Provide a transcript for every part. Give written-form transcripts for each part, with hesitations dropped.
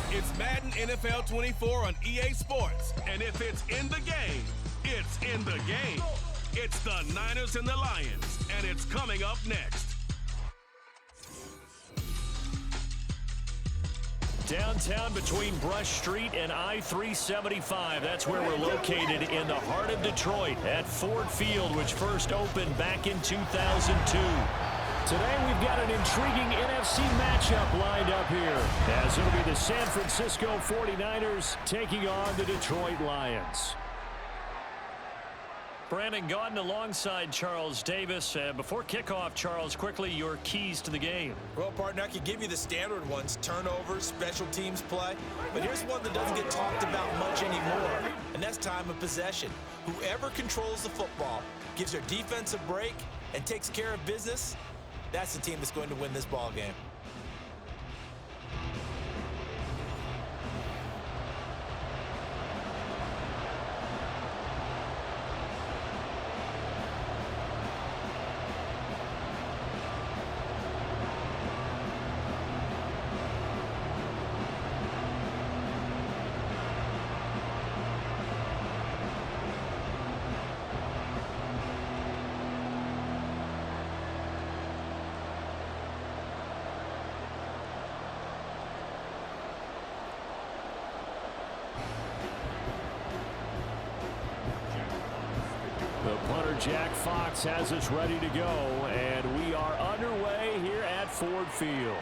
It's Madden NFL 24 on EA Sports. And if it's in the game, it's in the game. It's the Niners and the Lions, and it's coming up next. Downtown between Brush Street and I-375. That's where we're located in the heart of Detroit at Ford Field, which first opened back in 2002. Today we've got an intriguing NFC matchup lined up here, as it'll be the San Francisco 49ers taking on the Detroit Lions. Brandon Gaudin alongside Charles Davis. Before kickoff, Charles, quickly your keys to the game. Well, partner, I could give you the standard ones: turnovers, special teams play. But here's one that doesn't get talked about much anymore, and that's time of possession. Whoever controls the football, gives their defense a break, and takes care of business, that's the team that's going to win this ball game. The punter, Jack Fox, has us ready to go, and we are underway here at Ford Field.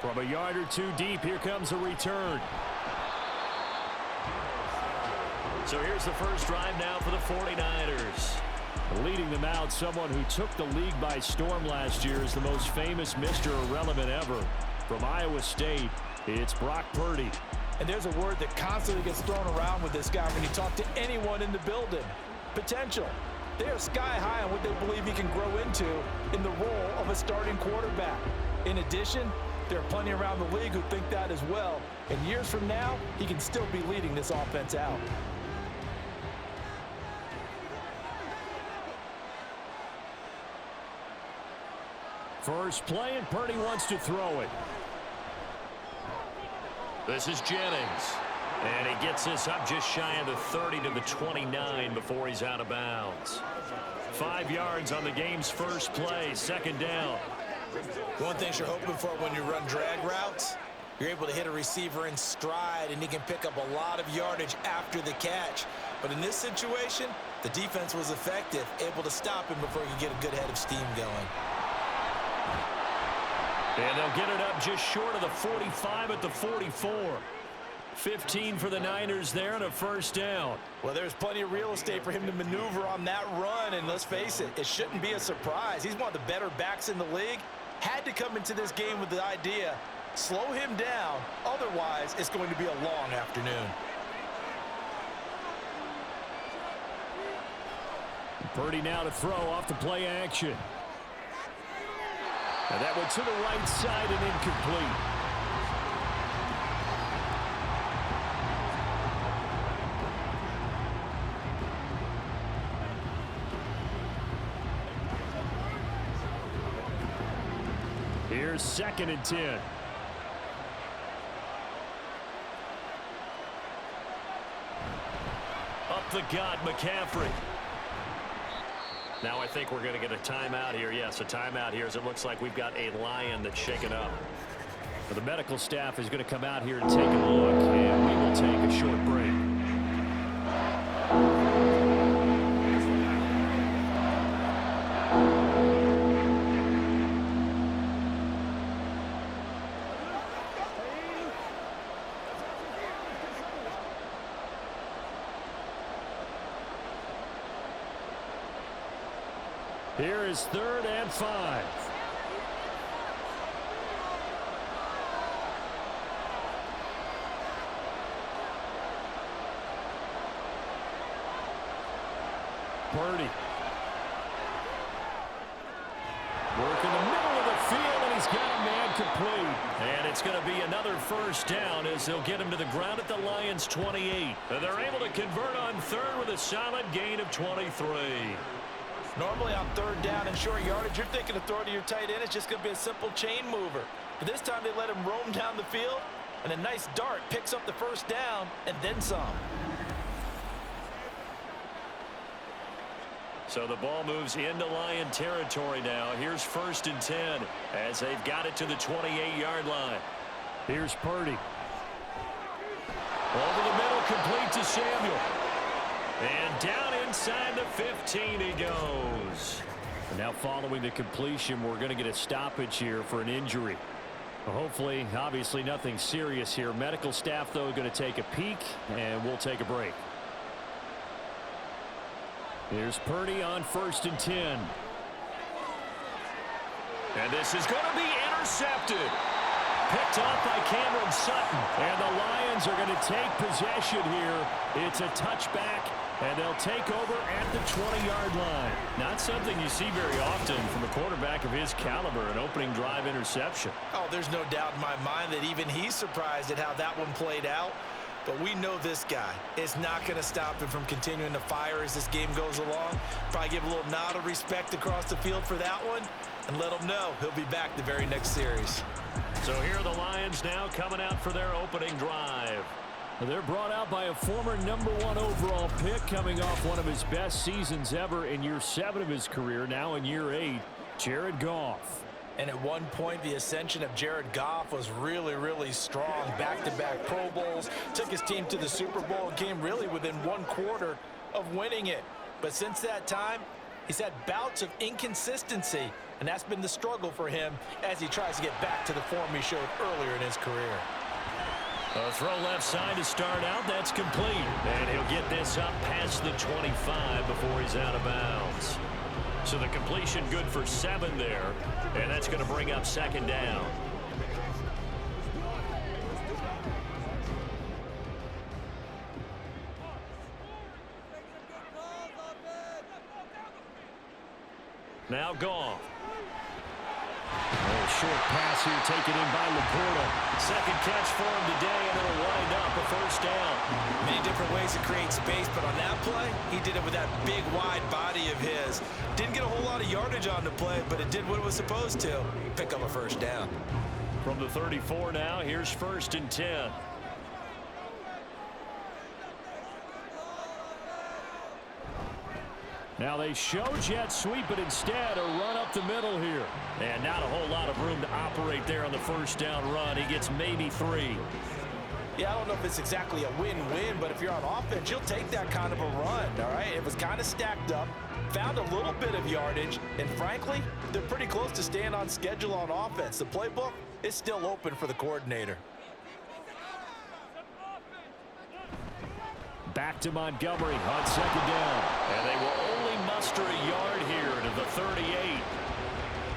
From a yard or two deep, here comes a return. So here's the first drive now for the 49ers. Leading them out, someone who took the league by storm last year, is the most famous Mr. Irrelevant ever. From Iowa State, it's Brock Purdy. And there's a word that constantly gets thrown around with this guy when you talk to anyone in the building: potential. They are sky high on what they believe he can grow into in the role of a starting quarterback. In addition, there are plenty around the league who think that as well. And years from now, he can still be leading this offense out. First play, and Purdy wants to throw it. This is Jennings. And he gets this up just shy of the 30 to the 29 before he's out of bounds. 5 yards on the game's first play, second down. One thing you're hoping for when you run drag routes, you're able to hit a receiver in stride, and he can pick up a lot of yardage after the catch. But in this situation, the defense was effective, able to stop him before he could get a good head of steam going. And they'll get it up just short of the 45 at the 44. 15 for the Niners there and a first down. Well, there's plenty of real estate for him to maneuver on that run, and let's face it, it shouldn't be a surprise. He's one of the better backs in the league. Had to come into this game with the idea, slow him down, otherwise it's going to be a long afternoon. Purdy now to throw off the play action. And that went to the right side and incomplete. Here's 2nd and 10. Up the gut, McCaffrey. Now I think we're going to get a timeout here. Yes, a timeout here, as it looks like we've got a Lion that's shaken up. The medical staff is going to come out here and take a look, and we will take a short break. Here is 3rd and 5. Purdy. Work in the middle of the field, and he's got a man complete. And it's going to be another first down as they'll get him to the ground at the Lions' 28. And they're able to convert on 3rd with a solid gain of 23. Normally on 3rd down and short yardage, you're thinking of throwing to your tight end. It's just going to be a simple chain mover. But this time they let him roam down the field, And a nice dart picks up the first down and then some. So the ball moves into Lion territory now. Here's 1st and 10 as they've got it to the 28-yard line. Here's Purdy. Over the middle, complete to Samuel. And down inside the 15 he goes. And now following the completion, we're going to get a stoppage here for an injury. Well, hopefully, obviously nothing serious here. Medical staff, though, going to take a peek, and we'll take a break. Here's Purdy on 1st and 10. And this is going to be intercepted. Picked off by Cameron Sutton. And the Lions are going to take possession here. It's a touchback, and they'll take over at the 20-yard line. Not something you see very often from a quarterback of his caliber, an opening drive interception. Oh, there's no doubt in my mind that even he's surprised at how that one played out. But we know this guy is not going to stop him from continuing to fire as this game goes along. Probably give a little nod of respect across the field for that one and let him know he'll be back the very next series. So here are the Lions now coming out for their opening drive. They're brought out by a former #1 overall pick coming off one of his best seasons ever in year 7 of his career, now in year 8, Jared Goff. And at one point, the ascension of Jared Goff was really, really strong. Back-to-back Pro Bowls, took his team to the Super Bowl and came really within 1/4 of winning it. But since that time, he's had bouts of inconsistency, and that's been the struggle for him as he tries to get back to the form he showed earlier in his career. A throw left side to start out. That's complete. And he'll get this up past the 25 before he's out of bounds. So the completion good for 7 there. And that's going to bring up 2nd down. Now Goff. Short pass here taken in by Laporta. 2nd catch for him today, and it'll wind up a 1st down. Many different ways to create space, but on that play, he did it with that big, wide body of his. Didn't get a whole lot of yardage on the play, but it did what it was supposed to. Pick up a 1st down. From the 34 now, here's 1st and 10. Now they show jet sweep, but instead a run up the middle here. And not a whole lot of room to operate there on the 1st down run. He gets maybe 3. Yeah, I don't know if it's exactly a win-win, but if you're on offense, you'll take that kind of a run, all right? It was kind of stacked up, found a little bit of yardage, and frankly, they're pretty close to staying on schedule on offense. The playbook is still open for the coordinator. Back to Montgomery on 2nd down. And they will only muster a yard here to the 38.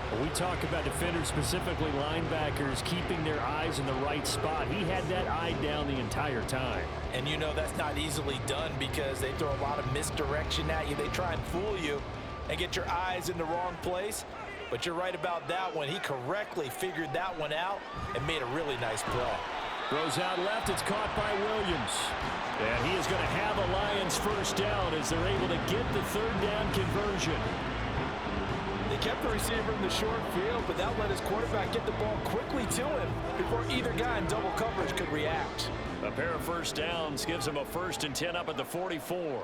When we talk about defenders, specifically linebackers, keeping their eyes in the right spot, he had that eye down the entire time. And you know that's not easily done because they throw a lot of misdirection at you. They try and fool you and get your eyes in the wrong place. But you're right about that one. He correctly figured that one out and made a really nice play. Throws out left. It's caught by Williams. And he is going to have a Lions 1st down as they're able to get the 3rd down conversion. They kept the receiver in the short field, but that let his quarterback get the ball quickly to him before either guy in double coverage could react. A pair of 1st downs gives him a 1st and 10 up at the 44.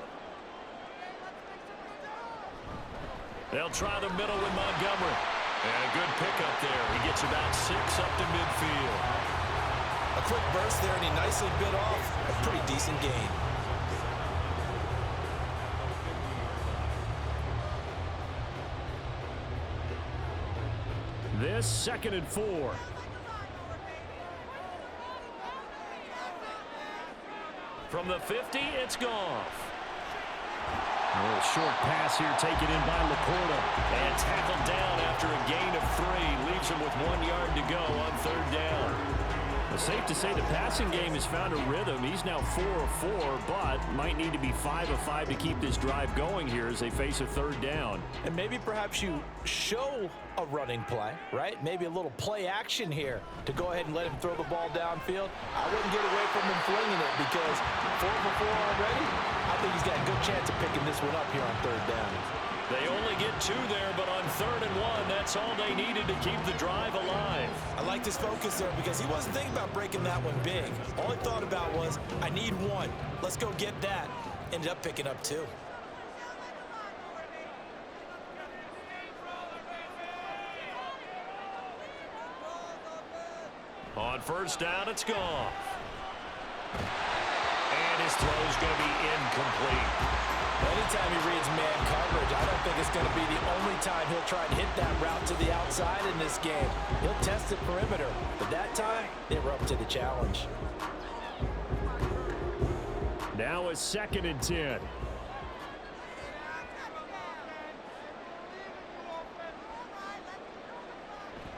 They'll try the middle with Montgomery. And a good pickup there. He gets about 6 up to midfield. A quick burst there, and he nicely bit off a pretty decent gain. This 2nd and 4. From the 50, it's Goff. A little short pass here taken in by Laporta. And tackled down after a gain of 3. Leaves him with 1 yard to go on 3rd down. It's safe to say the passing game has found a rhythm. He's now 4 of 4, but might need to be 5 of 5 to keep this drive going here as they face a 3rd down. And maybe perhaps you show a running play, right? Maybe a little play action here to go ahead and let him throw the ball downfield. I wouldn't get away from him flinging it because 4 for 4 already, I think he's got a good chance of picking this one up here on 3rd down. They only get 2 there, but on 3rd and 1, that's all they needed to keep the drive alive. I like his focus there because he wasn't thinking about breaking that one big. All he thought about was, I need 1. Let's go get that. Ended up picking up 2. On 1st down, it's Goff. And his throw's going to be incomplete. Anytime he reads man coverage, I don't think it's going to be the only time he'll try and hit that route to the outside in this game. He'll test the perimeter, but that time, they were up to the challenge. Now a 2nd and 10.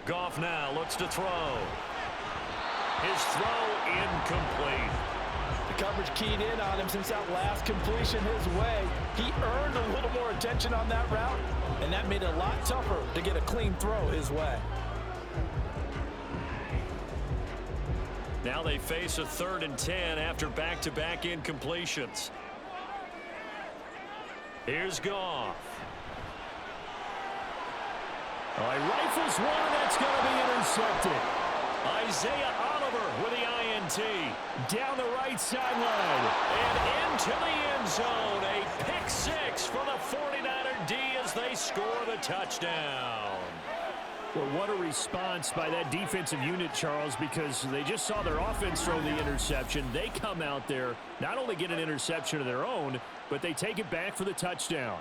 Goff now looks to throw. His throw incomplete. The coverage keyed in on him since that last completion his way. He earned a little more attention on that route, and that made it a lot tougher to get a clean throw his way. Now they face a 3rd and 10 after back-to-back incompletions. Here's Goff. Rifles one, and that's going to be intercepted. Isaiah Oliver with the INT. Down the right sideline. And into the end zone. A pick 6 for the 49er D as they score the touchdown. Well, what a response by that defensive unit, Charles, because they just saw their offense throw the interception. They come out there, not only get an interception of their own, but they take it back for the touchdown.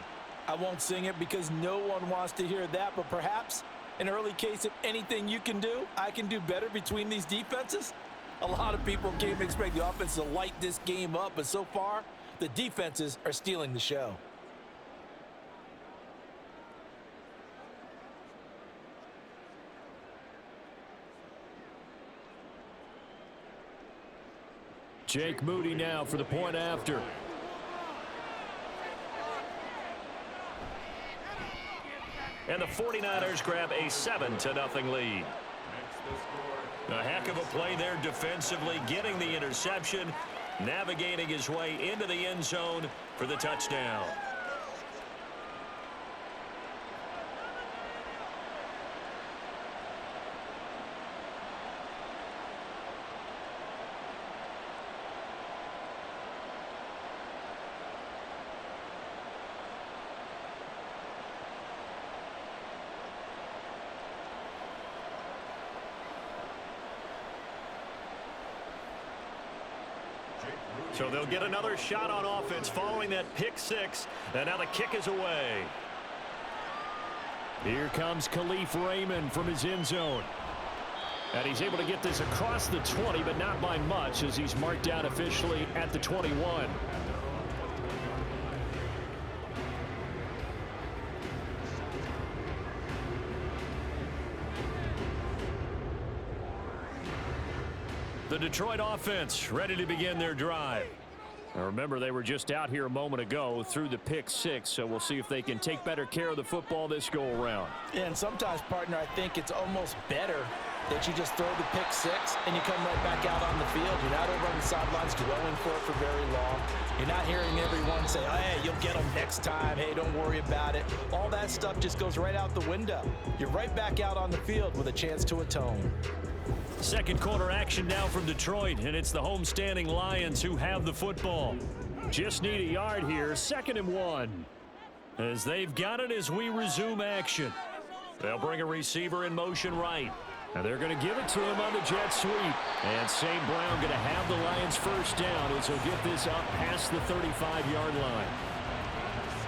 I won't sing it because no one wants to hear that, but perhaps an early case of anything you can do, I can do better between these defenses. A lot of people came to expect the offense to light this game up, but so far, the defenses are stealing the show. Jake Moody now for the point after. And the 49ers grab a 7-0 lead. A heck of a play there defensively, getting the interception, navigating his way into the end zone for the touchdown. So they'll get another shot on offense following that pick 6. And now the kick is away. Here comes Khalif Raymond from his end zone. And he's able to get this across the 20, but not by much as he's marked down officially at the 21. The Detroit offense ready to begin their drive. Now remember, they were just out here a moment ago through the pick 6, so we'll see if they can take better care of the football this go-around. Yeah, and sometimes, partner, I think it's almost better that you just throw the pick 6 and you come right back out on the field. You're not over on the sidelines dwelling for it for very long. You're not hearing everyone say, oh, hey, you'll get them next time. Hey, don't worry about it. All that stuff just goes right out the window. You're right back out on the field with a chance to atone. Second quarter action now from Detroit, and it's the homestanding Lions who have the football. Just need a yard here, 2nd and 1. As they've got it as we resume action. They'll bring a receiver in motion right. And they're going to give it to him on the jet sweep. And St. Brown going to have the Lions first down as he'll get this up past the 35-yard line.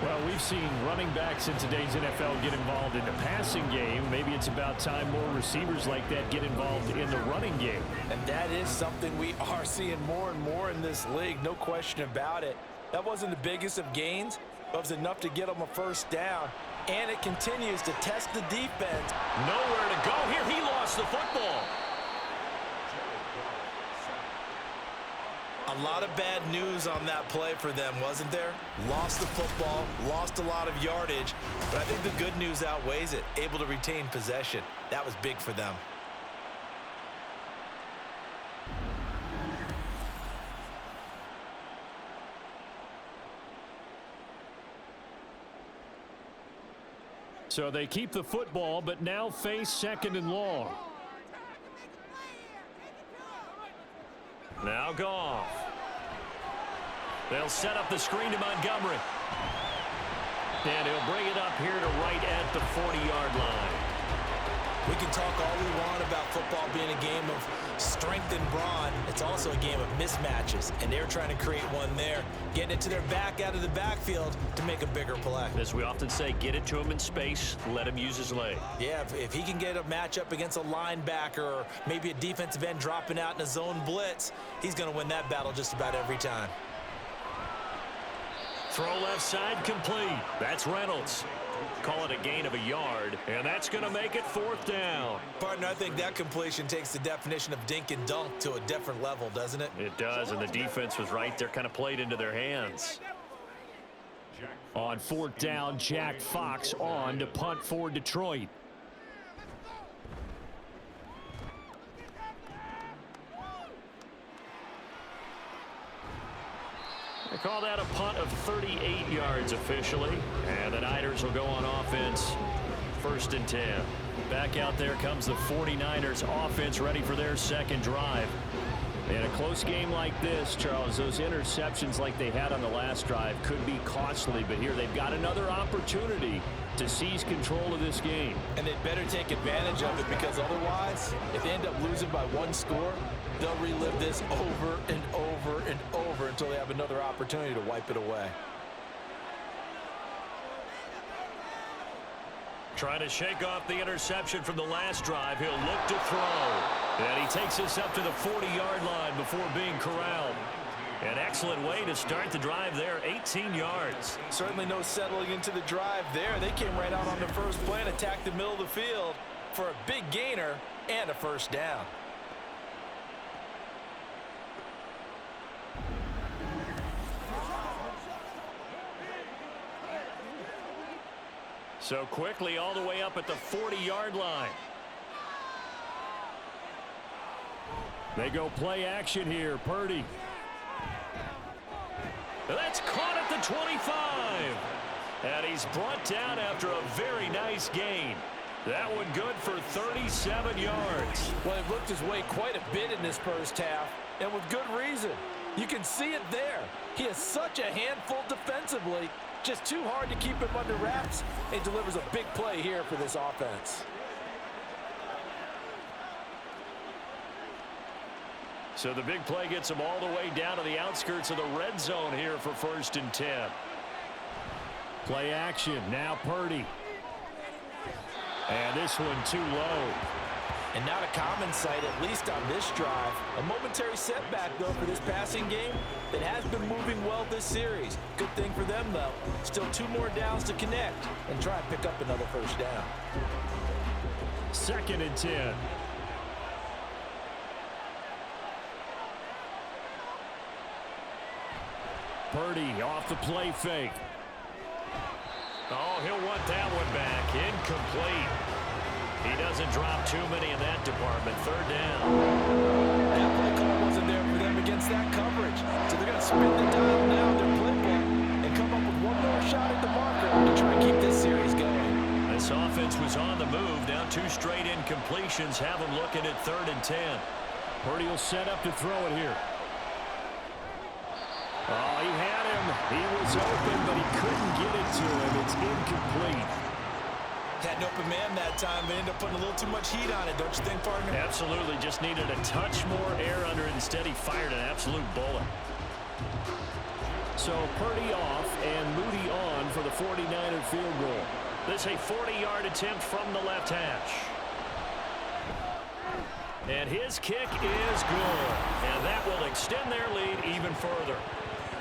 Well, we've seen running backs in today's NFL get involved in the passing game. Maybe it's about time more receivers like that get involved in the running game. And that is something we are seeing more and more in this league, no question about it. That wasn't the biggest of gains, but it was enough to get them a first down. And it continues to test the defense. Nowhere to go here. He lost the football. A lot of bad news on that play for them, wasn't there? Lost the football, lost a lot of yardage, but I think the good news outweighs it. Able to retain possession. That was big for them. So they keep the football, but now face 2nd and long. Now Goff. They'll set up the screen to Montgomery. And he'll bring it up here to right at the 40-yard line. We can talk all we want about football being a game of strength and brawn. It's also a game of mismatches, and they're trying to create one there, getting it to their back out of the backfield to make a bigger play. As we often say, get it to him in space, let him use his leg. Yeah, if he can get a matchup against a linebacker or maybe a defensive end dropping out in a zone blitz, he's going to win that battle just about every time. Throw left side complete. That's Reynolds. Call it a gain of a yard, and that's going to make it 4th down. Partner, I think that completion takes the definition of dink and dunk to a different level, doesn't it? It does, and the defense was right there, kind of played into their hands. On 4th down, Jack Fox on to punt for Detroit. They call that a punt of 38 yards officially. And the Niners will go on offense. 1st and 10. Back out there comes the 49ers offense ready for their 2nd drive. In a close game like this, Charles, those interceptions like they had on the last drive could be costly. But here they've got another opportunity to seize control of this game. And they'd better take advantage of it, because otherwise, if they end up losing by 1 score, they'll relive this over and over and over until they have another opportunity to wipe it away. Trying to shake off the interception from the last drive. He'll look to throw. And he takes us up to the 40-yard line before being corralled. An excellent way to start the drive there, 18 yards. Certainly no settling into the drive there. They came right out on the first play and attacked the middle of the field for a big gainer and a 1st down. So quickly all the way up at the 40-yard line. They go play action here. Purdy. That's caught at the 25. And he's brought down after a very nice gain. That one good for 37 yards. Well, it looked his way quite a bit in this first half, and with good reason. You can see it there. He is such a handful defensively. Just too hard to keep him under wraps, and delivers a big play here for this offense. So the big play gets him all the way down to the outskirts of the red zone here for 1st and 10. Play action. Now Purdy. And this one too low. And not a common sight, at least on this drive. A momentary setback, though, for this passing game that has been moving well this series. Good thing for them, though. Still 2 more downs to connect and try and pick up another 1st down. 2nd and 10. Purdy off the play fake. Oh, he'll want that one back. Incomplete. He doesn't drop too many in that department. 3rd down. That play call wasn't there for them against that coverage. So they're going to spin the dial now, their playbook, and come up with 1 more shot at the marker to try and keep this series going. This offense was on the move. Now 2 straight incompletions have them looking at 3rd and 10. Purdy will set up to throw it here. Oh, he had him. He was open, but he couldn't get it to him. It's incomplete. Had an open man that time. They ended up putting a little too much heat on it, don't you think, partner? Absolutely. Just needed a touch more air under it. Instead, he fired an absolute bullet. So Purdy off and Moody on for the 49er field goal. This a 40-yard attempt from the left hash. And his kick is good. And that will extend their lead even further.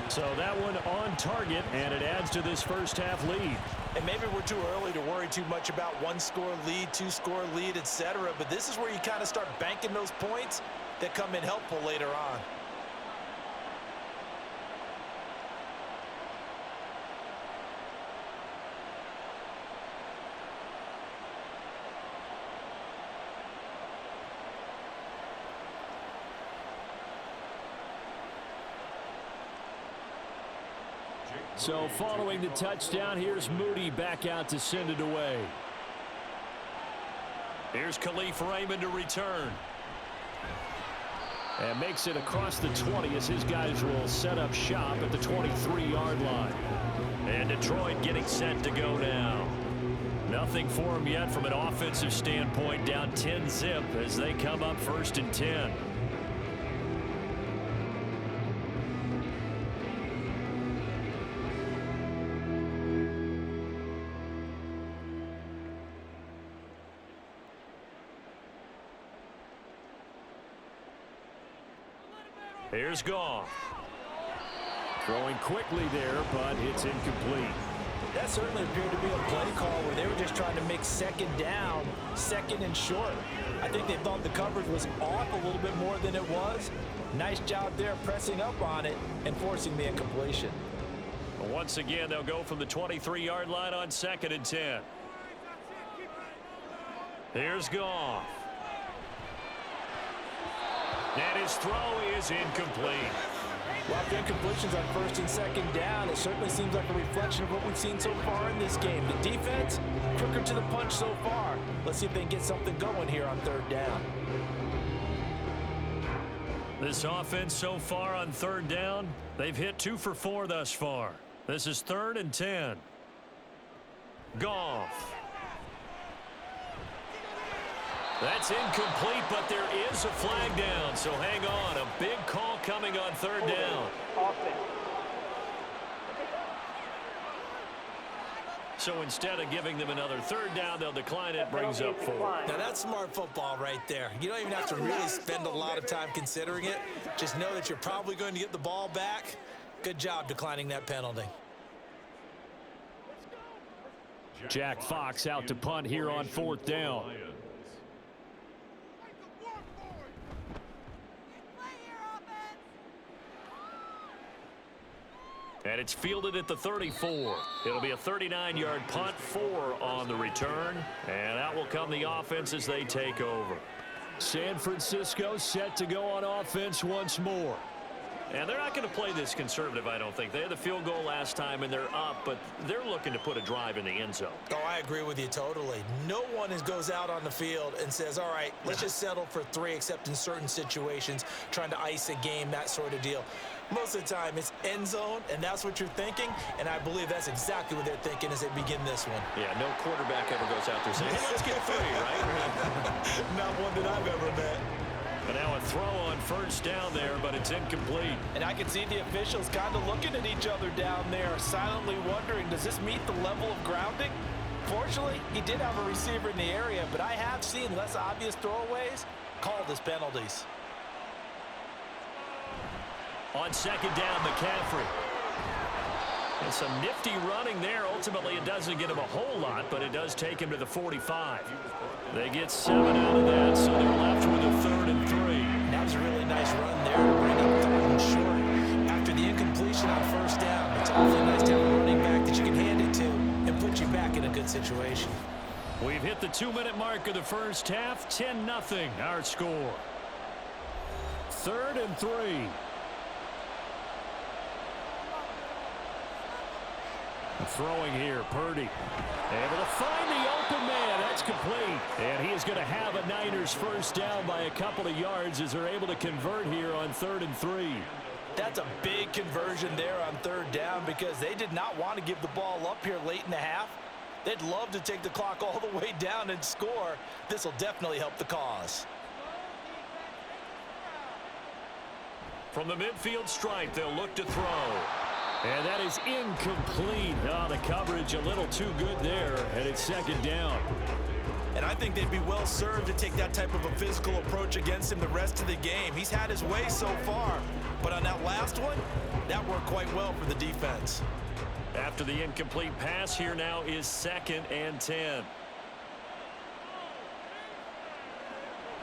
So that one on target, and it adds to this first half lead. And maybe we're too early to worry too much about 1-score lead, 2-score lead, etc. But this is where you kind of start banking those points that come in helpful later on. So following the touchdown, here's Moody back out to send it away. Here's Khalif Raymond to return. And makes it across the 20 as his guys will set up shop at the 23-yard line. And Detroit getting set to go now. Nothing for them yet from an offensive standpoint, down 10-zip as they come up 1st and 10. Here's Goff. Throwing quickly there, but it's incomplete. That certainly appeared to be a play call where they were just trying to make second down, second and short. I think they thought the coverage was off a little bit more than it was. Nice job there pressing up on it and forcing the incompletion. Once again, they'll go from the 23-yard line on 2nd and 10. Here's Goff. And his throw is incomplete. Lots of incompletions on 1st and 2nd down. It certainly seems like a reflection of what we've seen so far in this game. The defense, quicker to the punch so far. Let's see if they can get something going here on 3rd down. This offense so far on 3rd down, they've hit 2 for 4 thus far. This is 3rd and 10. Goff. That's incomplete, but there is a flag down, so hang on. A big call coming on 3rd down. So instead of giving them another 3rd down, they'll decline it, brings up 4. Now that's smart football right there. You don't even have to really spend a lot of time considering it. Just know that you're probably going to get the ball back. Good job declining that penalty. Jack Fox out to punt here on 4th down. And it's fielded at the 34. It'll be a 39-yard punt, 4 on the return. And out will come the offense as they take over. San Francisco set to go on offense once more. And they're not going to play this conservative, I don't think. They had the field goal last time, and they're up, but they're looking to put a drive in the end zone. Oh, I agree with you totally. No one goes out on the field and says, all right, let's just settle for 3, except in certain situations, trying to ice a game, that sort of deal. Most of the time, it's end zone, and that's what you're thinking, and I believe that's exactly what they're thinking as they begin this one. Yeah, no quarterback ever goes out there saying, hey, let's get 3, right? Not one that I've ever met. But now a throw on 1st down there, but it's incomplete. And I can see the officials kind of looking at each other down there, silently wondering, does this meet the level of grounding? Fortunately, he did have a receiver in the area, but I have seen less obvious throwaways called as penalties. On 2nd down, McCaffrey. And some nifty running there. Ultimately, it doesn't get him a whole lot, but it does take him to the 45. They get 7 out of that, so they're left with a 3rd and 3. That was a really nice run there to bring up 3rd and short. After the incompletion on 1st down, it's awfully nice to have a running back that you can hand it to and put you back in a good situation. We've hit the 2-minute mark of the first half. 10-0 our score. 3rd and 3. Throwing here, Purdy. Able to find the open man. That's complete. And he is going to have a Niners 1st down by a couple of yards as they're able to convert here on 3rd and 3. That's a big conversion there on 3rd down because they did not want to give the ball up here late in the half. They'd love to take the clock all the way down and score. This will definitely help the cause. From the midfield stripe, they'll look to throw. And that is incomplete. Oh, the coverage a little too good there, and it's 2nd down. And I think they'd be well served to take that type of a physical approach against him the rest of the game. He's had his way so far, but on that last one, that worked quite well for the defense. After the incomplete pass, here now is 2nd and 10.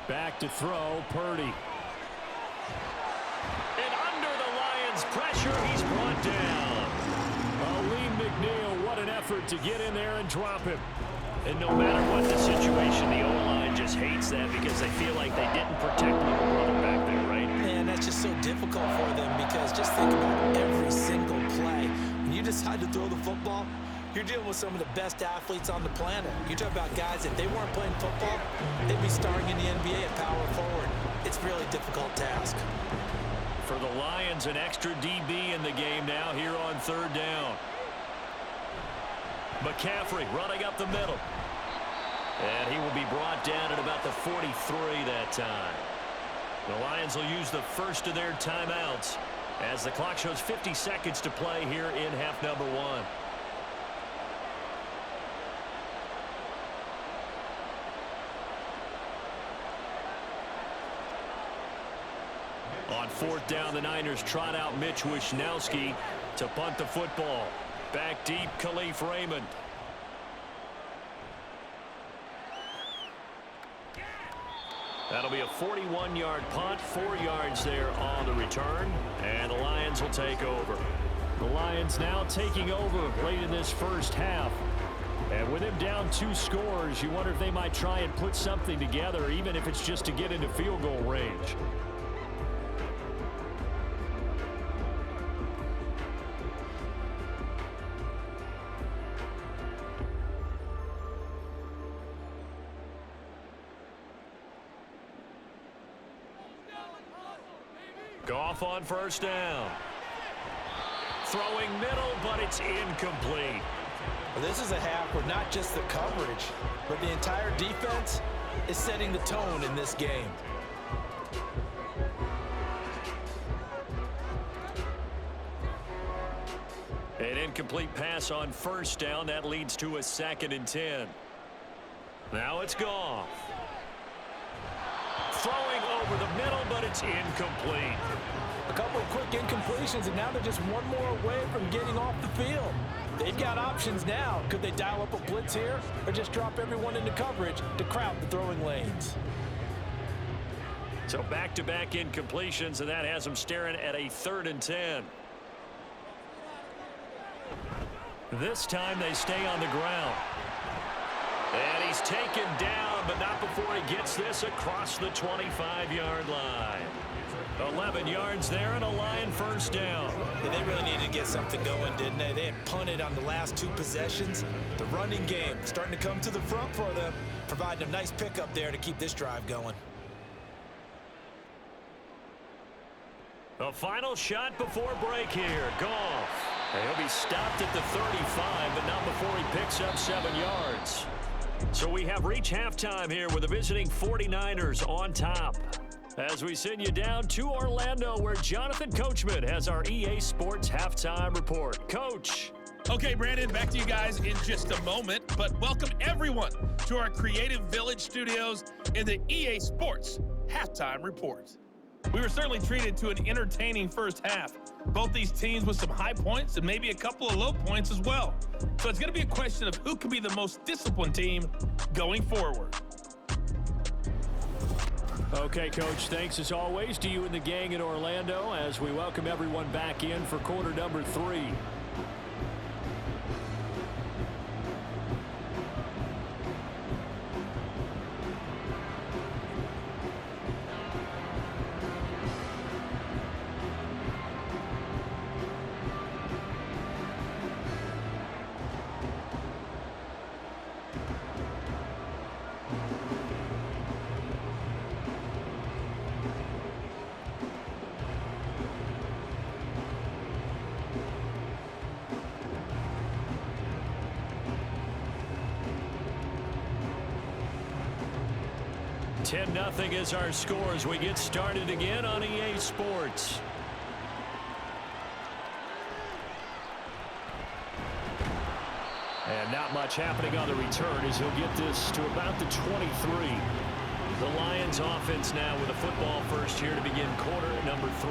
Back to throw, Purdy. Pressure, he's brought down. Aleem McNeil, what an effort to get in there and drop him. And no matter what the situation, the O-line just hates that because they feel like they didn't protect little brother back there, right? Man, that's just so difficult for them because just think about every single play. When you decide to throw the football, You're dealing with some of the best athletes on the planet. You talk about guys, if they weren't playing football, they'd be starring in the NBA at power forward. It's a really difficult task. For the Lions, an extra DB in the game now here on third down. McCaffrey running up the middle. And he will be brought down at about the 43 that time. The Lions will use the first of their timeouts as the clock shows 50 seconds to play here in half number one. On fourth down, the Niners trot out Mitch Wishnowsky to punt the football. Back deep, Khalif Raymond. That'll be a 41-yard punt, 4 yards there on the return, and the Lions will take over. The Lions now taking over late in this first half. And with him down 2 scores, you wonder if they might try and put something together, even if it's just to get into field goal range. Goff on first down. Throwing middle, but it's incomplete. Well, this is a half where not just the coverage, but the entire defense is setting the tone in this game. An incomplete pass on first down. That leads to a 2nd and 10. Now it's Goff. Throwing over the middle, but it's incomplete. A couple of quick incompletions, and now they're just one more away from getting off the field. They've got options now. Could they dial up a blitz here or just drop everyone into coverage to crowd the throwing lanes? So back-to-back incompletions, and that has them staring at a 3rd and 10. This time they stay on the ground. And he's taken down, but not before he gets this across the 25-yard line. 11 yards there and a Lion first down. Yeah, they really needed to get something going, didn't they? They had punted on the last 2 possessions. The running game starting to come to the front for them, providing a nice pickup there to keep this drive going. A final shot before break here. Goff. He'll be stopped at the 35, but not before he picks up 7 yards. So we have reached halftime here with the visiting 49ers on top. As we send you down to Orlando, where Jonathan Coachman has our EA Sports Halftime Report. Coach. Okay, Brandon, back to you guys in just a moment, but welcome everyone to our Creative Village studios in the EA Sports Halftime Report. We were certainly treated to an entertaining first half. Both these teams with some high points and maybe a couple of low points as well. So it's going to be a question of who can be the most disciplined team going forward. Okay, Coach, thanks as always to you and the gang in Orlando as we welcome everyone back in for quarter number 3. Nothing is our score as we get started again on EA Sports. And not much happening on the return as he'll get this to about the 23. The Lions offense now with a football first here to begin quarter number 3.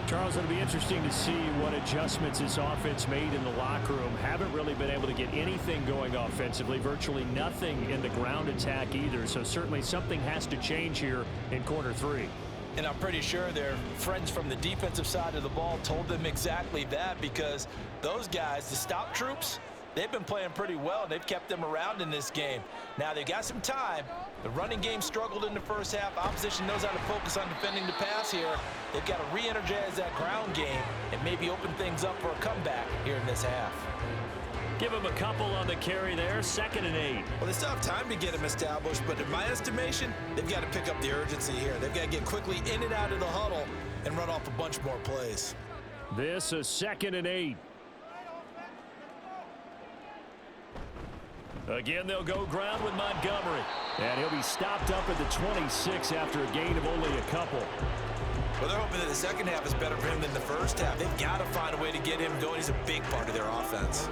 Charles, it'll be interesting to see what adjustments this offense made in the locker room. Haven't really been able to get anything going offensively, virtually nothing in the ground attack either. So certainly something has to change here in quarter 3. And I'm pretty sure their friends from the defensive side of the ball told them exactly that, because those guys, the stop troops, they've been playing pretty well. They've kept them around in this game. Now they've got some time. The running game struggled in the first half. Opposition knows how to focus on defending the pass here. They've got to re-energize that ground game and maybe open things up for a comeback here in this half. Give him a couple on the carry there, 2nd and 8. Well, they still have time to get him established, but in my estimation, they've got to pick up the urgency here. They've got to get quickly in and out of the huddle and run off a bunch more plays. This is 2nd and 8. Again, they'll go ground with Montgomery. And he'll be stopped up at the 26 after a gain of only a couple. Well, they're hoping that the second half is better for him than the first half. They've got to find a way to get him going. He's a big part of their offense.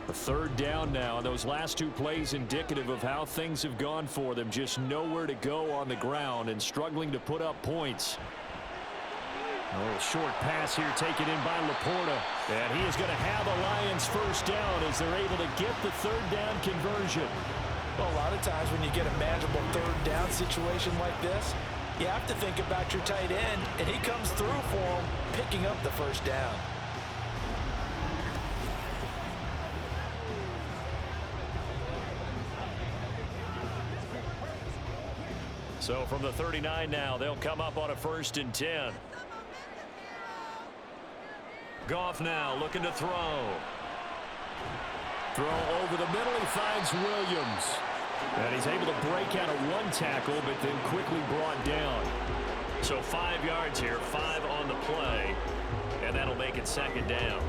A 3rd down now, and those last 2 plays indicative of how things have gone for them. Just nowhere to go on the ground and struggling to put up points. A little short pass here taken in by Laporta. And he is going to have a Lions first down as they're able to get the 3rd down conversion. Well, a lot of times when you get a manageable 3rd down situation like this, you have to think about your tight end, and he comes through for him, picking up the first down. So from the 39 now, they'll come up on a 1st and 10. Goff now looking to throw. Throw over the middle. He finds Williams. And he's able to break out of 1 tackle, but then quickly brought down. So 5 yards here, 5 on the play. And that'll make it 2nd down.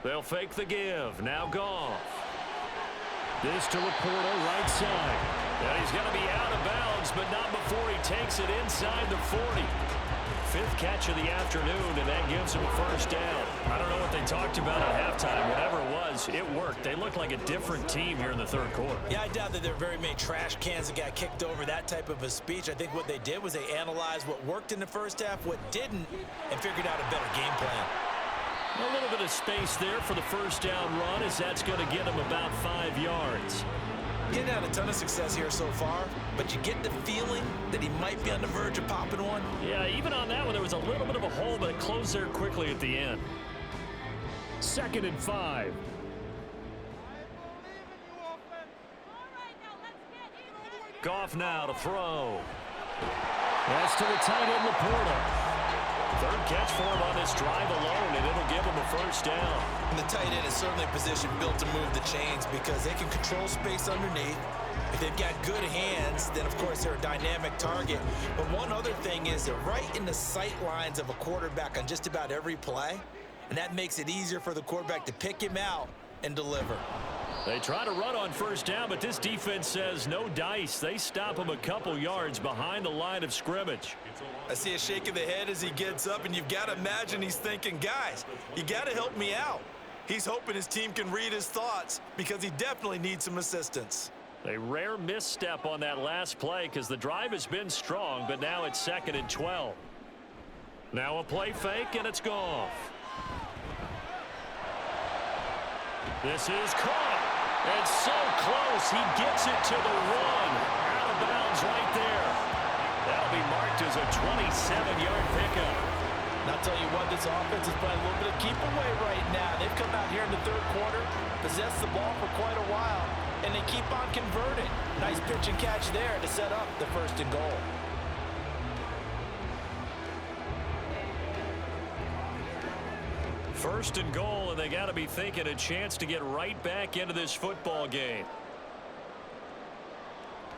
They'll fake the give. Now Goff. This to Laporta, right side. And he's going to be out of bounds, but not before he takes it inside the 40. 5th catch of the afternoon, and that gives him a first down. I don't know what they talked about at halftime. Whatever it was, it worked. They look like a different team here in the 3rd quarter. Yeah, I doubt that there are very many trash cans that got kicked over, that type of a speech. I think what they did was they analyzed what worked in the first half, what didn't, and figured out a better game plan. A little bit of space there for the first down run, as that's going to get him about 5 yards. Getting had a ton of success here so far, but you get the feeling that he might be on the verge of popping one. Yeah, even on that one, there was a little bit of a hole, but it closed there quickly at the end. 2nd and 5. Goff now to throw. That's to the tight end, Laporta. 3rd catch for him on this drive alone, and it'll give him a first down. And the tight end is certainly a position built to move the chains because they can control space underneath. If they've got good hands, then of course they're a dynamic target. But one other thing is they're right in the sight lines of a quarterback on just about every play, and that makes it easier for the quarterback to pick him out and deliver. They try to run on first down, but this defense says no dice. They stop him a couple yards behind the line of scrimmage. I see a shake of the head as he gets up, and you've got to imagine he's thinking, guys, you got to help me out. He's hoping his team can read his thoughts because he definitely needs some assistance. A rare misstep on that last play because the drive has been strong, but now it's 2nd and 12. Now a play fake, and it's Goff. This is caught. And so close, he gets it to the 1. Out of bounds right there. That'll be marked as a 27-yard pickup. And I'll tell you what, this offense is playing a little bit of keep away right now. They've come out here in the 3rd quarter, possessed the ball for quite a while, and they keep on converting. Nice pitch and catch there to set up the 1st and goal. First and goal, and they got to be thinking a chance to get right back into this football game.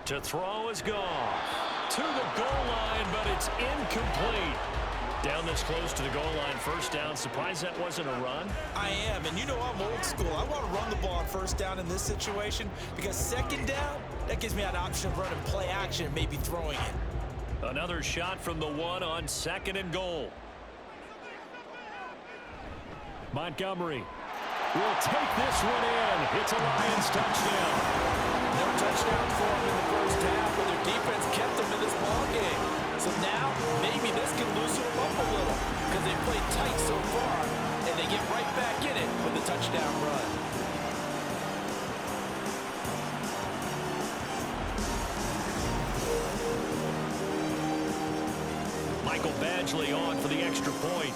To throw is Goff. To the goal line, but it's incomplete. Down this close to the goal line, first down. Surprised that wasn't a run? I am, and you know I'm old school. I want to run the ball on first down in this situation because 2nd down, that gives me an option of running play action and maybe throwing it. Another shot from the 1 on 2nd and goal. Montgomery will take this one in. It's a Lions touchdown. No touchdown for them in the first half, but their defense kept them in this ball game. So now maybe this can loosen them up a little because they played tight so far, and they get right back in it with a touchdown run. Michael Badgley on for the extra point.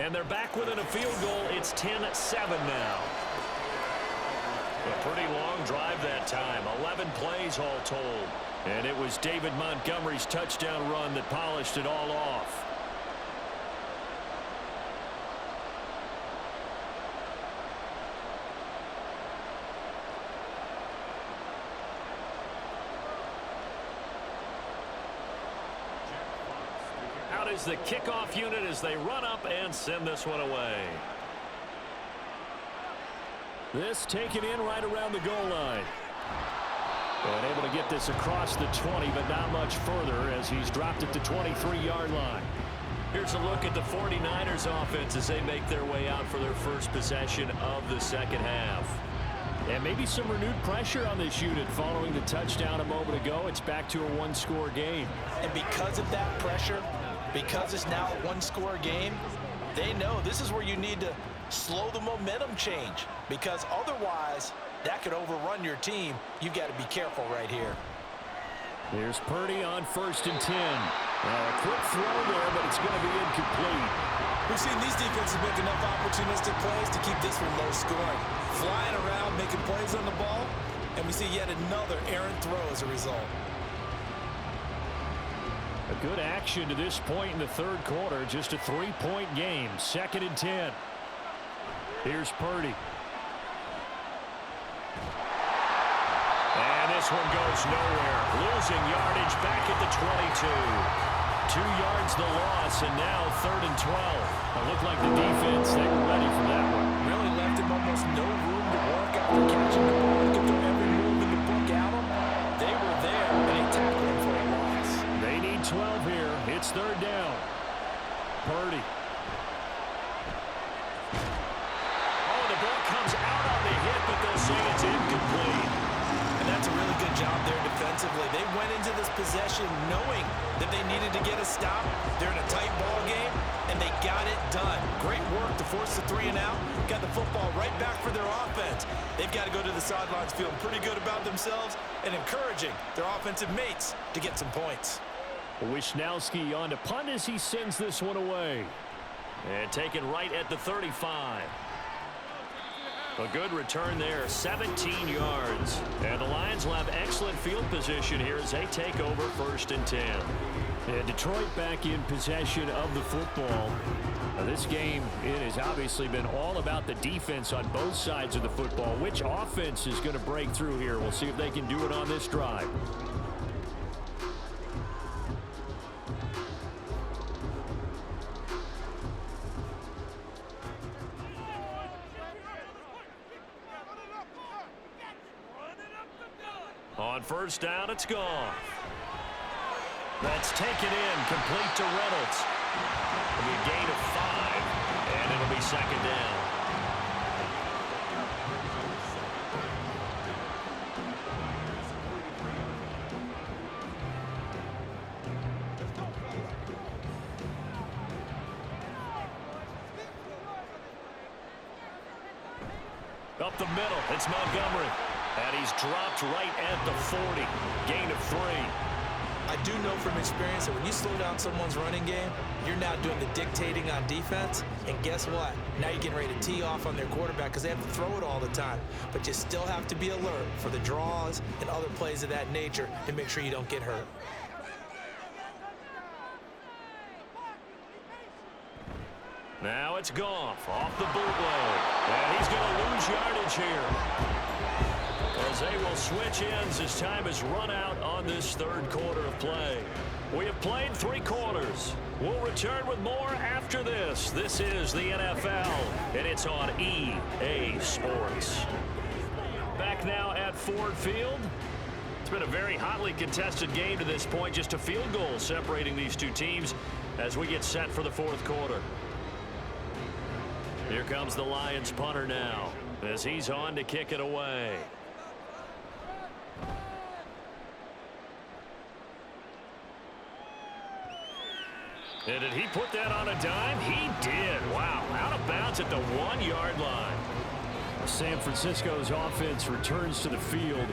And they're back within a field goal. It's 10-7 now. A pretty long drive that time. 11 plays all told. And it was David Montgomery's touchdown run that polished it all off. Out is the kickoff unit as they run up and send this one away. This taken in right around the goal line. And able to get this across the 20, but not much further as he's dropped it to 23-yard line. Here's a look at the 49ers offense as they make their way out for their first possession of the second half. And maybe some renewed pressure on this unit following the touchdown a moment ago. It's back to a one-score game. And because of that pressure, because it's now a one-score game, they know this is where you need to slow the momentum change, because otherwise that could overrun your team. You've got to be careful right here. Here's Purdy on 1st and 10. A quick throw there, but it's going to be incomplete. We've seen these defenses make enough opportunistic plays to keep this one low scoring. Flying around, making plays on the ball, and we see yet another errant throw as a result. A good action to this point in the third quarter. Just a 3-point game. 2nd and 10. Here's Purdy. And this one goes nowhere. Losing yardage back at the 22. 2 yards the loss, and now 3rd and 12. It looked like the defense, they were ready for that one. Really left him almost no room to work after catching the ball. He could throw every move in the book at him. They were there, and they tackled him for a loss. They need 12 here. It's 3rd down. Purdy. Oh, the ball comes out on the hit, but they'll say it's incomplete. And that's a really good job there defensively. They went into this possession knowing that they needed to get a stop. They're in a tight ball game, and they got it done. Great work to force the 3 and out. Got the football right back for their offense. They've got to go to the sidelines feeling pretty good about themselves and encouraging their offensive mates to get some points. Wisnowski on to punt as he sends this one away. And taken right at the 35. A good return there, 17 yards. And the Lions will have excellent field position here as they take over 1st and 10. And Detroit back in possession of the football. Now this game, it has obviously been all about the defense on both sides of the football. Which offense is going to break through here? We'll see if they can do it on this drive. On 1st down, it's gone. That's taken in, complete to Reynolds. It'll be a gain of 5, and it'll be 2nd down. Up the middle, it's Montgomery. And he's dropped right at the 40. Gain of 3. I do know from experience that when you slow down someone's running game, you're now doing the dictating on defense. And guess what? Now you're getting ready to tee off on their quarterback because they have to throw it all the time. But you still have to be alert for the draws and other plays of that nature to make sure you don't get hurt. Now it's Goff off the bootleg. And he's going to lose yardage here. As they will switch ends as time is run out on this 3rd quarter of play. We have played 3 quarters. We'll return with more after this. This is the NFL, and it's on EA Sports. Back now at Ford Field. It's been a very hotly contested game to this point. Just a field goal separating these two teams as we get set for the 4th quarter. Here comes the Lions punter now as he's on to kick it away. And did he put that on a dime? He did. Wow. Out of bounds at the 1-yard line. San Francisco's offense returns to the field.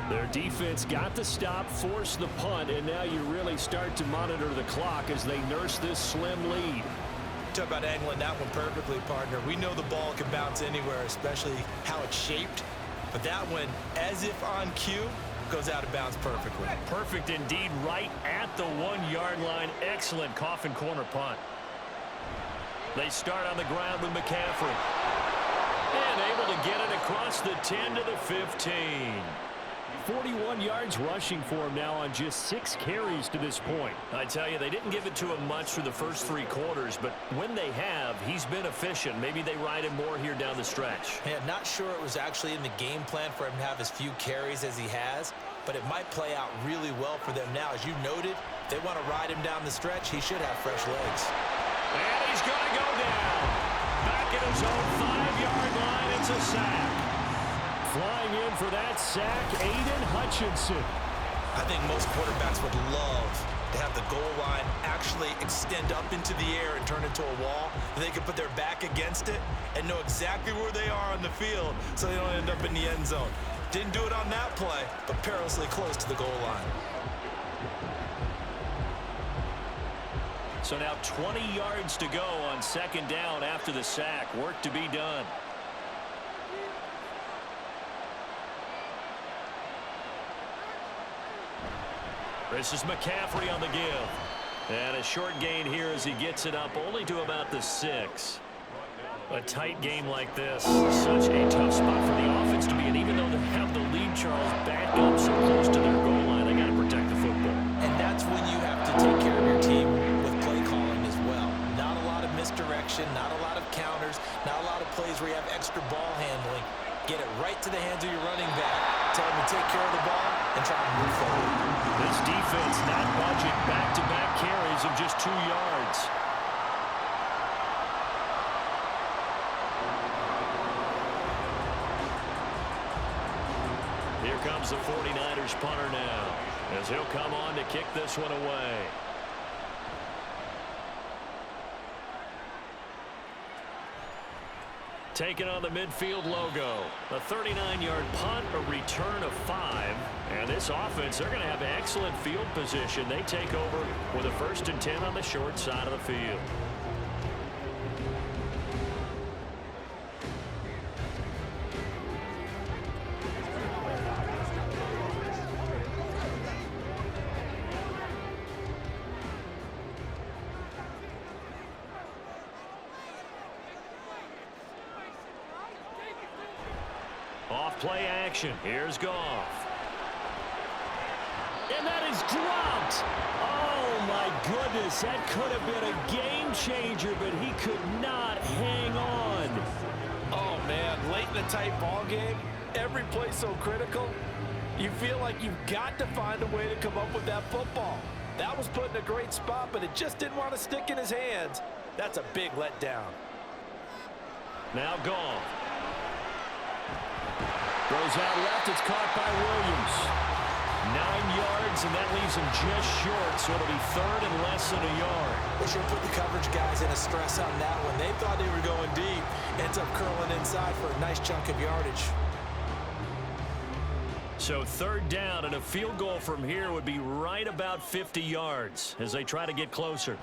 Their defense got the stop, forced the punt, and now you really start to monitor the clock as they nurse this slim lead. Talk about angling that one perfectly, partner. We know the ball can bounce anywhere, especially how it's shaped. But that one, as if on cue, goes out of bounds perfectly. Perfect indeed, right at the 1-yard line. Excellent coffin corner punt. They start on the ground with McCaffrey. And able to get it across the 10 to the 15. 41 yards rushing for him now on just 6 carries to this point. I tell you, they didn't give it to him much for the first 3 quarters, but when they have, he's been efficient. Maybe they ride him more here down the stretch. Yeah, not sure it was actually in the game plan for him to have as few carries as he has, but it might play out really well for them now. As you noted, if they want to ride him down the stretch, he should have fresh legs. And he's going to go down. Back at his own 5-yard line, it's a sack. Flying in for that sack, Aiden Hutchinson. I think most quarterbacks would love to have the goal line actually extend up into the air and turn into a wall. They can put their back against it and know exactly where they are on the field so they don't end up in the end zone. Didn't do it on that play, but perilously close to the goal line. So now 20 yards to go on 2nd down after the sack. Work to be done. This is McCaffrey on the give. And a short gain here as he gets it up only to about the 6. A tight game like this, such a tough spot for the offense to be in. Even though they have the lead, Charles, back up so close to their goal line, they got to protect the football. And that's when you have to take care of your team with play calling as well. Not a lot of misdirection, not a lot of counters, not a lot of plays where you have extra ball handling. Get it right to the hands of your running back. Tell him to take care of the ball and try to move forward. This defense not budging back-to-back carries of just 2 yards. Here comes the 49ers punter now, as he'll come on to kick this one away. Taking on the midfield logo. A 39-yard punt, a return of 5. And this offense, they're going to have excellent field position. They take over with a 1st and 10 on the short side of the field. Off play action. Here's Goff. And that is dropped. Oh, my goodness. That could have been a game changer, but he could not hang on. Oh, man, late in the tight ball game, every play so critical, you feel like you've got to find a way to come up with that football. That was put in a great spot, but it just didn't want to stick in his hands. That's a big letdown. Now Goff. Goes out left. It's caught by Williams. 9 yards, and that leaves him just short, so it'll be 3rd and less than a yard. They sure put the coverage guys in a stress on that one. They thought they were going deep. Ends up curling inside for a nice chunk of yardage. So 3rd down, and a field goal from here would be right about 50 yards as they try to get closer.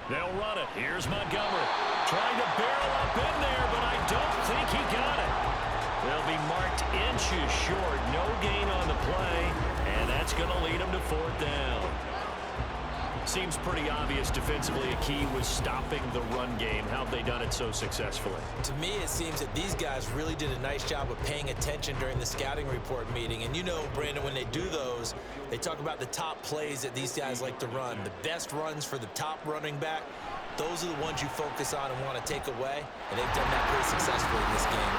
They'll run it. Here's Montgomery. Trying to barrel up in there, but I don't think he got it. They'll be marked inches short. No gain on the play, and that's going to lead them to 4th down. Seems pretty obvious defensively a key was stopping the run game. How have they done it so successfully? To me, it seems that these guys really did a nice job of paying attention during the scouting report meeting. And you know, Brandon, when they do those, they talk about the top plays that these guys like to run. The best runs for the top running back, those are the ones you focus on and want to take away. And they've done that pretty successfully in this game.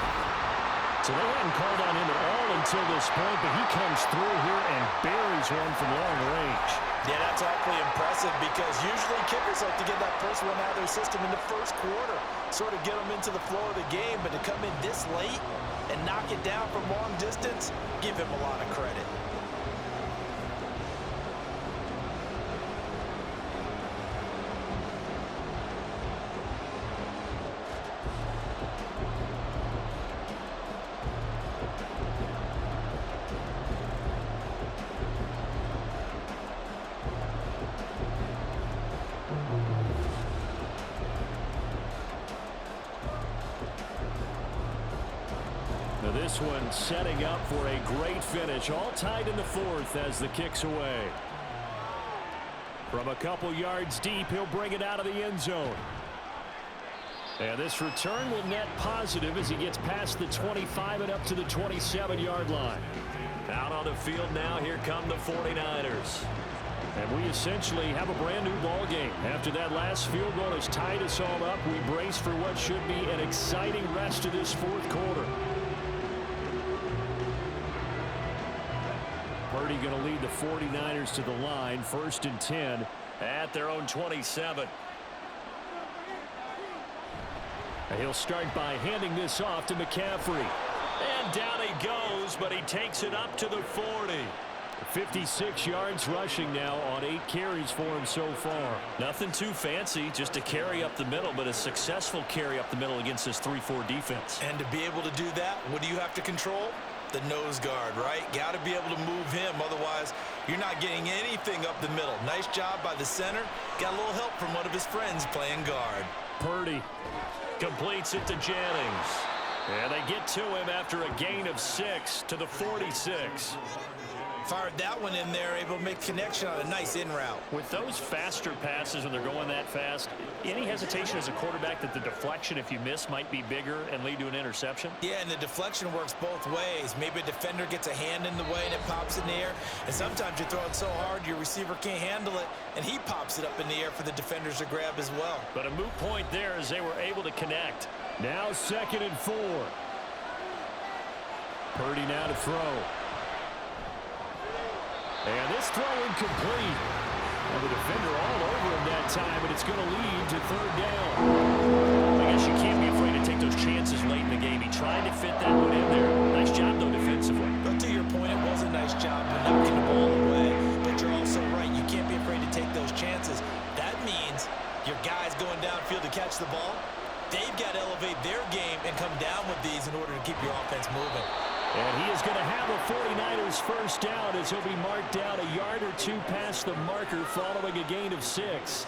So they hadn't called on him at all until this point, but he comes through here and buries one from long range. Yeah, that's awfully impressive because usually kickers like to get that first one out of their system in the first quarter, sort of get them into the flow of the game, but to come in this late and knock it down from long distance, give him a lot of credit. this one setting up for a great finish. All tied in the fourth as the kick's away. From a couple yards deep, he'll bring it out of the end zone. And this return will net positive as he gets past the 25 and up to the 27-yard line. Out on the field now, here come the 49ers. And we essentially have a brand new ball game. After that last field goal has tied us all up, we brace for what should be an exciting rest of this fourth quarter. Purdy going to lead the 49ers to the line, 1st and 10 at their own 27. And he'll start by handing this off to McCaffrey. And down he goes, but he takes it up to the 40. 56 yards rushing now on 8 carries for him so far. Nothing too fancy, just a carry up the middle, but a successful carry up the middle against this 3-4 defense. And to be able to do that, what do you have to control? The nose guard, right? Got to be able to move him, otherwise you're not getting anything up the middle. Nice job by the center. Got a little help from one of his friends playing guard. Purdy completes it to Jennings. And they get to him after a gain of 6 to the 46. Fired that one in there, able to make connection on a nice in route. With those faster passes when they're going that fast, any hesitation as a quarterback that the deflection, if you miss, might be bigger and lead to an interception? Yeah, and the deflection works both ways. Maybe a defender gets a hand in the way and it pops in the air. And sometimes you throw it so hard your receiver can't handle it, and he pops it up in the air for the defenders to grab as well. But a moot point there as they were able to connect. Now 2nd and 4. Purdy now to throw. And this throw incomplete. And the defender all over him that time, and it's going to lead to 3rd down. I guess you can't be afraid to take those chances late in the game. He tried to fit that one in there. Nice job, though, defensively. But to your point, it was a nice job of knocking the ball away. But you're also right. You can't be afraid to take those chances. That means your guys going downfield to catch the ball, they've got to elevate their game and come down with these in order to keep your offense moving. And he is going to have a 49ers first down as he'll be marked down a yard or 2 past the marker following a gain of 6.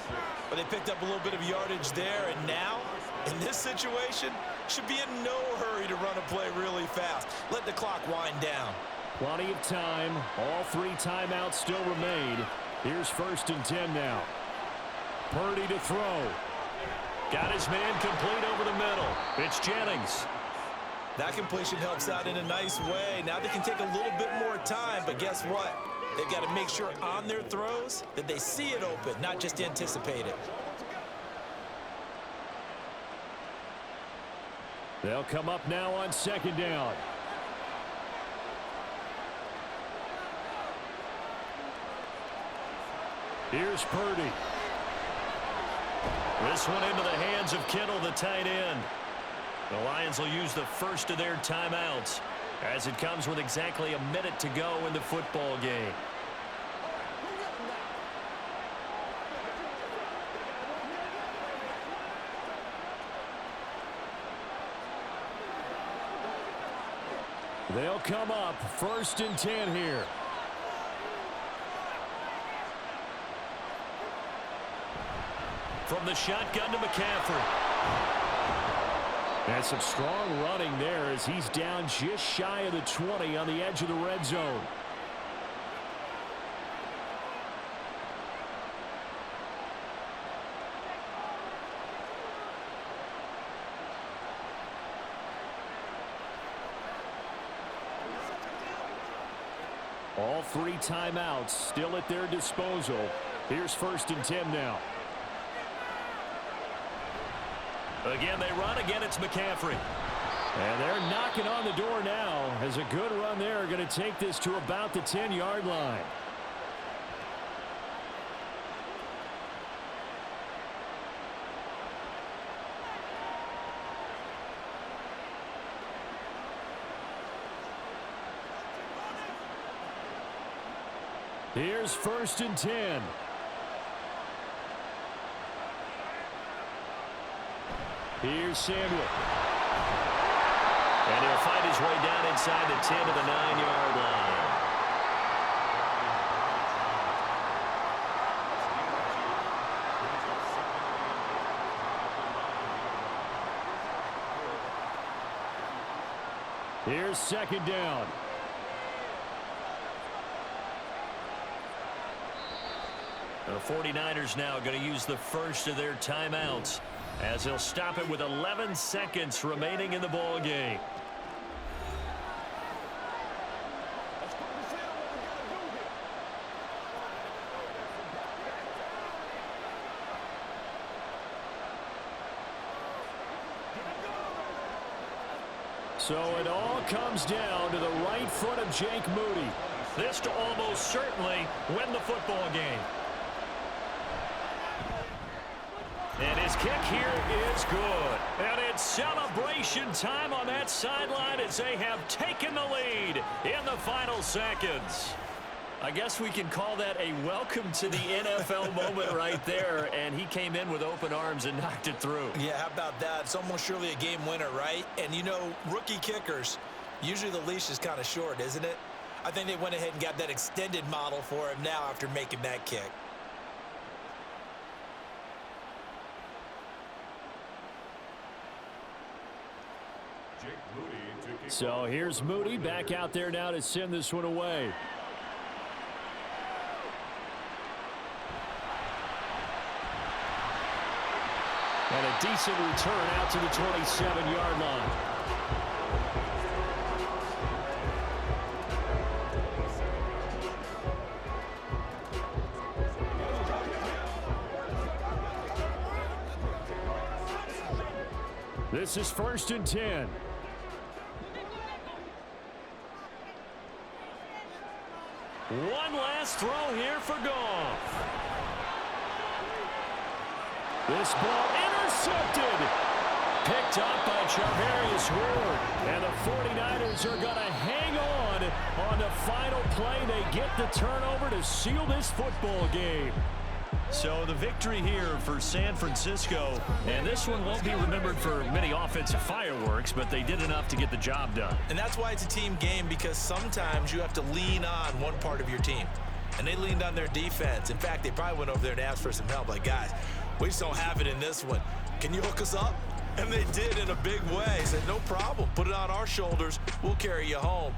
But they picked up a little bit of yardage there, and now, in this situation, should be in no hurry to run a play really fast. Let the clock wind down. Plenty of time. All 3 timeouts still remain. Here's 1st and 10 now. Purdy to throw. Got his man complete over the middle. It's Jennings. That completion helps out in a nice way. Now they can take a little bit more time, but guess what? They've got to make sure on their throws that they see it open, not just anticipate it. They'll come up now on 2nd down. Here's Purdy. This one into the hands of Kittle, the tight end. The Lions will use the first of their timeouts as it comes with exactly a minute to go in the football game. They'll come up 1st and 10 here. From the shotgun to McCaffrey. And some strong running there as he's down just shy of the 20 on the edge of the red zone. All 3 timeouts still at their disposal. Here's 1st and 10 now. Again, they run. Again, it's McCaffrey. And they're knocking on the door now as a good run there. Going to take this to about the 10-yard line. Here's 1st and 10. Here's Samuel. And he'll fight his way down inside the 10 to the 9-yard line. Here's second down. The 49ers now going to use the first of their timeouts as they'll stop it with 11 seconds remaining in the ball game. So it all comes down to the right foot of Jake Moody. This to almost certainly win the football game. And his kick here is good. And it's celebration time on that sideline as they have taken the lead in the final seconds. I guess we can call that a welcome to the NFL moment right there, and he came in with open arms and knocked it through. Yeah, how about that? It's almost surely a game winner, right? And, you know, rookie kickers, usually the leash is kind of short, isn't it? I think they went ahead and got that extended model for him now after making that kick. So here's Moody back out there now to send this one away. And a decent return out to the 27-yard line. This is 1st and 10. One last throw here for Goff. This ball intercepted. Picked up by Charvarius Ward. And the 49ers are going to hang on the final play. They get the turnover to seal this football game. So the victory here for San Francisco. And this one won't be remembered for many offensive fireworks, but they did enough to get the job done. And that's why it's a team game, because sometimes you have to lean on one part of your team. And they leaned on their defense. In fact, they probably went over there and asked for some help. Like, guys, we just don't have it in this one. Can you hook us up? And they did in a big way. Said, no problem. Put it on our shoulders. We'll carry you home.